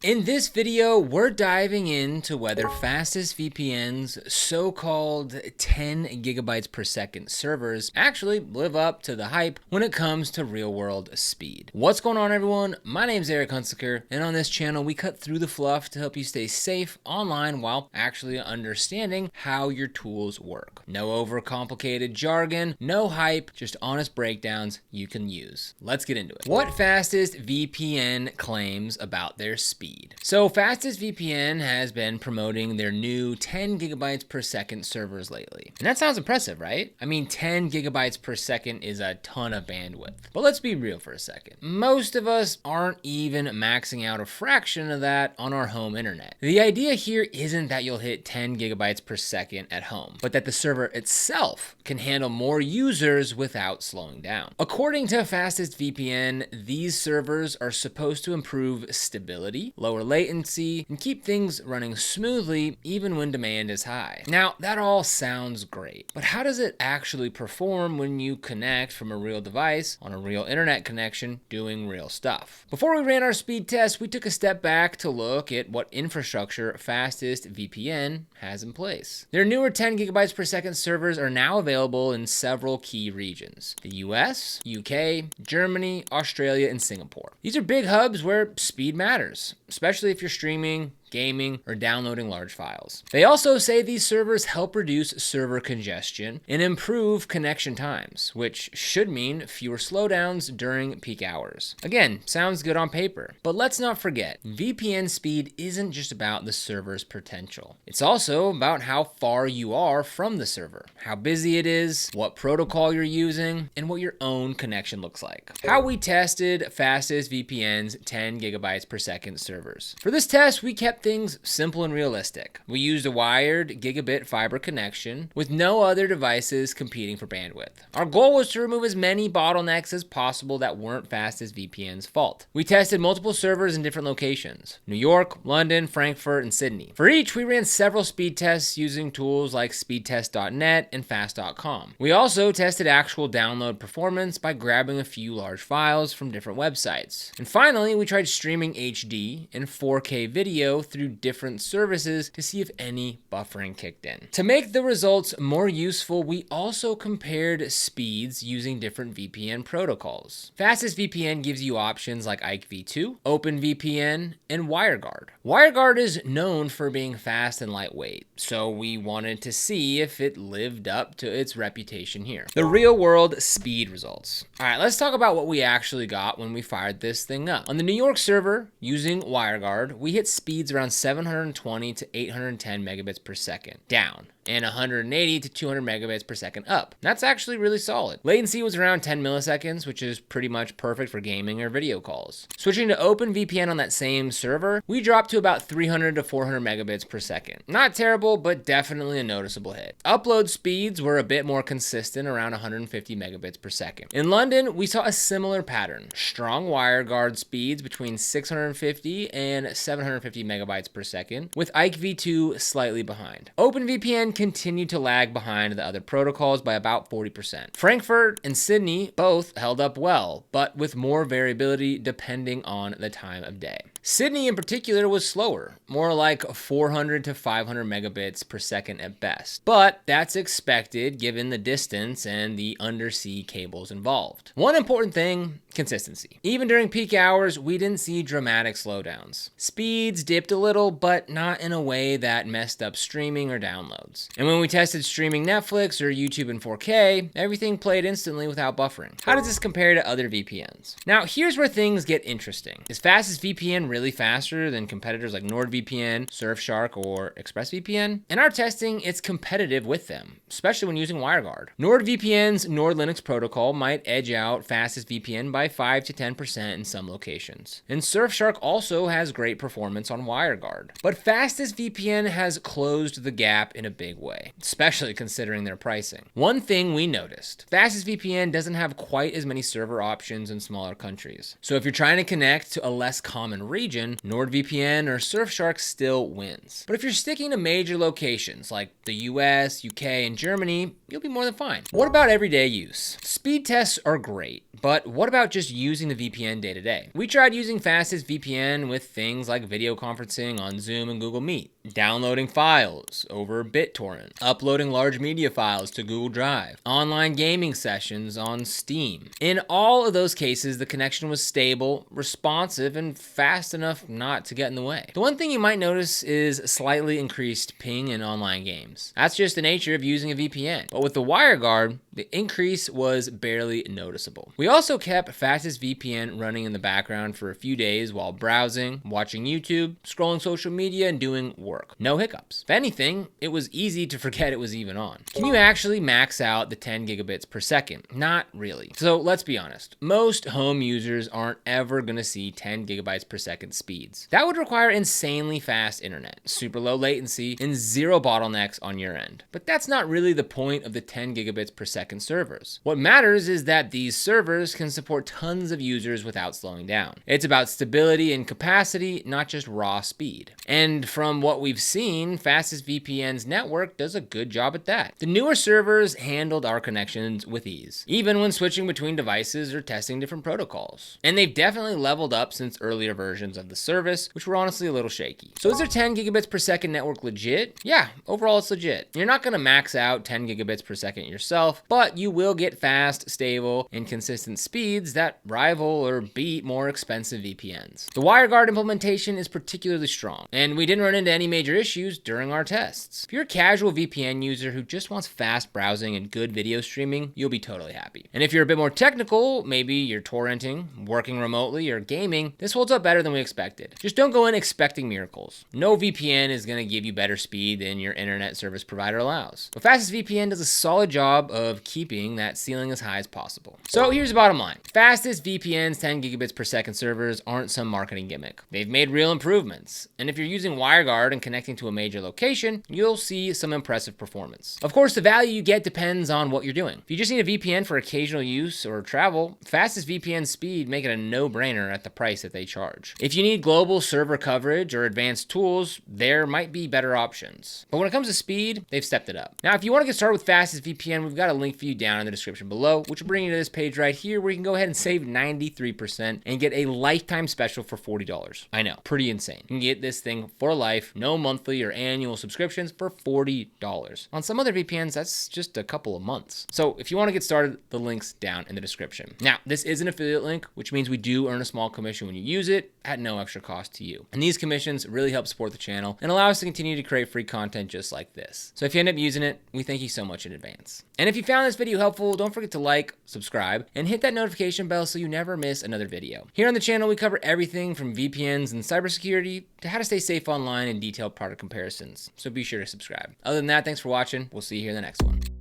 In this video, we're diving into whether FastestVPN's so-called 10 gigabytes per second servers actually live up to the hype when it comes to real-world speed. What's going on, everyone? My name's Eric Hunsaker, and on this channel, we cut through the fluff to help you stay safe online while actually understanding how your tools work. No overcomplicated jargon, no hype, just honest breakdowns you can use. Let's get into it. What FastestVPN claims about their speed. So FastestVPN has been promoting their new 10 gigabytes per second servers lately. And that sounds impressive, right? I mean, 10 gigabytes per second is a ton of bandwidth. But let's be real for a second. Most of us aren't even maxing out a fraction of that on our home internet. The idea here isn't that you'll hit 10 gigabytes per second at home, but that the server itself can handle more users without slowing down. According to FastestVPN, these servers are supposed to improve stability, lower latency, and keep things running smoothly even when demand is high. Now, that all sounds great, but how does it actually perform when you connect from a real device on a real internet connection doing real stuff? Before we ran our speed test, we took a step back to look at what infrastructure FastestVPN has in place. Their newer 10 gigabytes per second servers are now available in several key regions: the US, UK, Germany, Australia, and Singapore. These are big hubs where speed matters, especially if you're streaming, gaming, or downloading large files. They also say these servers help reduce server congestion and improve connection times, which should mean fewer slowdowns during peak hours. Again, sounds good on paper, but let's not forget, VPN speed isn't just about the server's potential. It's also about how far you are from the server, how busy it is, what protocol you're using, and what your own connection looks like. How we tested FastestVPN's 10 gigabytes per second servers. For this test, we kept things simple and realistic. We used a wired gigabit fiber connection with no other devices competing for bandwidth. Our goal was to remove as many bottlenecks as possible that weren't FastestVPN's fault. We tested multiple servers in different locations: New York, London, Frankfurt, and Sydney. For each, we ran several speed tests using tools like speedtest.net and fast.com. We also tested actual download performance by grabbing a few large files from different websites. And finally, we tried streaming HD and 4K video through different services to see if any buffering kicked in. To make the results more useful, we also compared speeds using different VPN protocols. FastestVPN gives you options like IPv2, OpenVPN, and WireGuard. WireGuard is known for being fast and lightweight, so we wanted to see if it lived up to its reputation here. The real-world speed results. All right, let's talk about what we actually got when we fired this thing up. On the New York server, using WireGuard, we hit speeds around 720 to 810 megabits per second down, and 180 to 200 megabits per second up. That's actually really solid. Latency was around 10 milliseconds, which is pretty much perfect for gaming or video calls. Switching to OpenVPN on that same server, we dropped to about 300 to 400 megabits per second. Not terrible, but definitely a noticeable hit. Upload speeds were a bit more consistent, around 150 megabits per second. In London, we saw a similar pattern. Strong WireGuard speeds between 650 and 750 megabytes per second, with IPv2 slightly behind. OpenVPN continued to lag behind the other protocols by about 40%. Frankfurt and Sydney both held up well, but with more variability depending on the time of day. Sydney in particular was slower, more like 400 to 500 megabits per second at best. But that's expected given the distance and the undersea cables involved. One important thing: consistency. Even during peak hours, we didn't see dramatic slowdowns. Speeds dipped a little, but not in a way that messed up streaming or downloads. And when we tested streaming Netflix or YouTube in 4K, everything played instantly without buffering. How does this compare to other VPNs? Now, here's where things get interesting. Is FastestVPN really faster than competitors like NordVPN, Surfshark, or ExpressVPN? In our testing, it's competitive with them, especially when using WireGuard. NordVPN's Nord Linux protocol might edge out FastestVPN by 5 to 10% in some locations. And Surfshark also has great performance on WireGuard. But FastestVPN has closed the gap in a big way, especially considering their pricing. One thing we noticed: FastestVPN doesn't have quite as many server options in smaller countries. So if you're trying to connect to a less common region, region, NordVPN or Surfshark still wins. But if you're sticking to major locations like the US, UK, and Germany, you'll be more than fine. What about everyday use? Speed tests are great, but what about just using the VPN day to day? We tried using FastestVPN with things like video conferencing on Zoom and Google Meet, downloading files over BitTorrent, uploading large media files to Google Drive, online gaming sessions on Steam. In all of those cases, the connection was stable, responsive, and fast enough not to get in the way. The one thing you might notice is slightly increased ping in online games. That's just the nature of using a VPN. But with the WireGuard, the increase was barely noticeable. We also kept FastestVPN running in the background for a few days while browsing, watching YouTube, scrolling social media, and doing work. No hiccups. If anything, it was easy to forget it was even on. Can you actually max out the 10 gigabits per second? Not really. So let's be honest. Most home users aren't ever gonna see 10 gigabytes per second speeds. That would require insanely fast internet, super low latency, and zero bottlenecks on your end. But that's not really the point of the 10 gigabits per second servers. What matters is that these servers can support tons of users without slowing down. It's about stability and capacity, not just raw speed. And from what we've seen, FastestVPN's network does a good job at that. The newer servers handled our connections with ease, even when switching between devices or testing different protocols. And they've definitely leveled up since earlier versions of the service, which were honestly a little shaky. So is their 10 gigabits per second network legit? Yeah, overall it's legit. You're not gonna max out 10 gigabits per second yourself, but you will get fast, stable, and consistent speeds that rival or beat more expensive VPNs. The WireGuard implementation is particularly strong, and we didn't run into any major issues during our tests. If you're a casual VPN user who just wants fast browsing and good video streaming, you'll be totally happy. And if you're a bit more technical, maybe you're torrenting, working remotely, or gaming, this holds up better than we expected. Just don't go in expecting miracles. No VPN is going to give you better speed than your internet service provider allows. But FastestVPN does a solid job of keeping that ceiling as high as possible. So here's the bottom line. FastestVPN's 10 gigabits per second servers aren't some marketing gimmick. They've made real improvements. And if you're using WireGuard and connecting to a major location, you'll see some impressive performance. Of course, the value you get depends on what you're doing. If you just need a VPN for occasional use or travel, FastestVPN's speed make it a no-brainer at the price that they charge. If you need global server coverage or advanced tools, there might be better options. But when it comes to speed, they've stepped it up. Now, if you want to get started with FastestVPN, we've got a link for you down in the description below, which will bring you to this page right here where you can go ahead and save 93% and get a lifetime special for $40. I know, pretty insane. You can get this thing for life, no monthly or annual subscriptions for $40. On some other VPNs, that's just a couple of months. So if you want to get started, the link's down in the description. Now, this is an affiliate link, which means we do earn a small commission when you use it at no extra cost to you. And these commissions really help support the channel and allow us to continue to create free content just like this. So if you end up using it, we thank you so much in advance. And if you found this video helpful, don't forget to like, subscribe, and hit that notification bell so you never miss another video. Here on the channel, we cover everything from VPNs and cybersecurity to how to stay safe online and detailed product comparisons. So be sure to subscribe. Other than that, thanks for watching. We'll see you here in the next one.